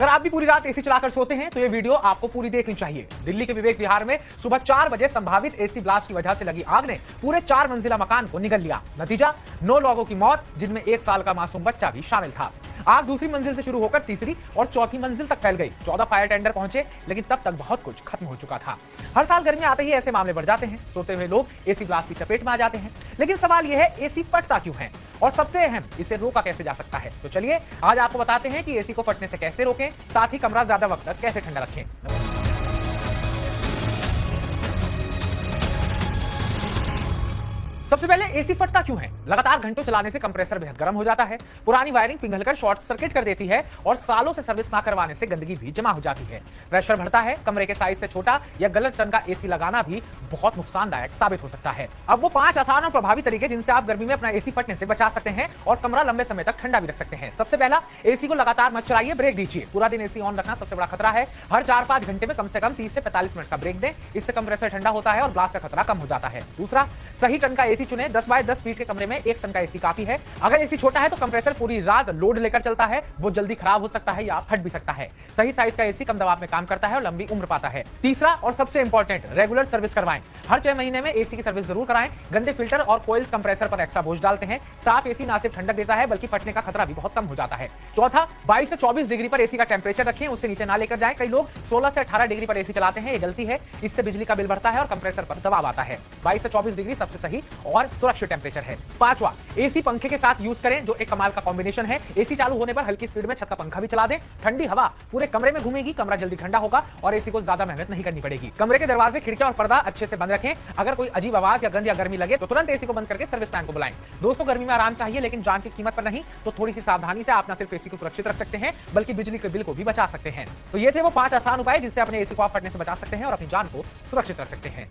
अगर आप भी पूरी रात एसी चलाकर सोते हैं तो ये वीडियो आपको पूरी देखनी चाहिए। दिल्ली के विवेक विहार में सुबह 4 बजे संभावित एसी ब्लास्ट की वजह से लगी आग ने पूरे 4 मंजिला मकान को निगल लिया। नतीजा 9 लोगों की मौत, जिनमें 1 साल का मासूम बच्चा भी शामिल था। आग दूसरी मंजिल से शुरू होकर तीसरी और चौथी मंजिल तक फैल गई। 14 फायर टेंडर पहुंचे, लेकिन तब तक बहुत कुछ खत्म हो चुका था। हर साल गर्मी आते ही ऐसे मामले बढ़ जाते हैं। सोते हुए लोग एसी ब्लास्ट की चपेट में आ जाते हैं। लेकिन सवाल यह है, एसी फटता क्यों है और सबसे अहम, इसे रोका कैसे जा सकता है। तो चलिए आज आपको बताते हैं कि एसी को फटने से कैसे रोकें, साथ ही कमरा ज्यादा वक्त तक कैसे ठंडा रखें। सबसे पहले एसी फटता क्यों है। लगातार घंटों चलाने से कंप्रेसर बेहद गर्म हो जाता है। पुरानी वायरिंग पिघलकर शॉर्ट सर्किट कर देती है और सालों से सर्विस ना करवाने से गंदगी भी जमा हो जाती है। प्रेशर बढ़ता है। कमरे के साइज से छोटा या गलत टन का एसी लगाना भी बहुत नुकसानदायक साबित हो सकता है। अब वो 5 आसान और प्रभावी तरीके जिनसे आप गर्मी में अपना एसी फटने से बचा सकते हैं और कमरा लंबे समय तक ठंडा भी रख सकते हैं। सबसे पहला, एसी को लगातार मत चलाइए, ब्रेक दीजिए। पूरा दिन एसी ऑन रखना सबसे बड़ा खतरा है। हर 4-5 घंटे में कम से कम 30 से 45 मिनट का ब्रेक दें। इससे कंप्रेसर ठंडा होता है और ब्लास्ट का खतरा कम हो जाता है। दूसरा, सही टन का एसी चुने। 10 बाय 10 फीट के कमरे में 1 टन का एसी काफी है। अगर एसी छोटा है तो कंप्रेसर पूरी रात लोड लेकर चलता है, वो जल्दी खराब हो सकता है या फट भी सकता है। सही साइज का एसी कम दबाव में काम करता है और लंबी उम्र पाता है। तीसरा और सबसे इंपॉर्टेंट, रेगुलर सर्विस करवाएं। हर 6 महीने में एसी की सर्विस जरूर कराएं। गंदे फिल्टर और कोइल्स कंप्रेसर पर एक्स्ट्रा बोझ डालते हैं। साफ एसी ना सिर्फ ठंडक देता है बल्कि फटने का खतरा भी बहुत कम हो जाता है। चौथा, 22 से 24 डिग्री पर एसी का टेंपरेचर रखें, उससे नीचे ना लेकर जाएं। कई लोग 16 से 18 डिग्री पर एसी चलाते हैं, ये गलती है। इससे बिजली का बिल बढ़ता है और कंप्रेसर पर दबाव आता है। 22 से 24 डिग्री सबसे सही और सुरक्षित टेंपरेचर है। पांचवा, एसी पंखे के साथ यूज करें, जो एक कमाल का कॉम्बिनेशन है। एसी चालू होने पर हल्की स्पीड में छत का पंखा भी चला दें। ठंडी हवा पूरे कमरे में घूमेगी, कमरा जल्दी ठंडा होगा और एसी को ज्यादा मेहनत नहीं करनी पड़ेगी। कमरे के दरवाजे, खिड़कियां और पर्दा अच्छे से बंद रखें। अगर कोई अजीब आवाज या गंध या गर्मी लगे तो तुरंत एसी को बंद करके सर्विस मैन को बुलाएं। दोस्तों, गर्मी में आराम चाहिए लेकिन जान की कीमत पर नहीं, तो थोड़ी सी सावधानी से आप न सिर्फ एसी को सुरक्षित रख सकते हैं बल्कि बिजली के बिल को भी बचा सकते हैं। तो ये थे वो 5 आसान उपाय जिससे अपने एसी को आप फटने से बचा सकते हैं और अपनी जान को सुरक्षित रख सकते हैं।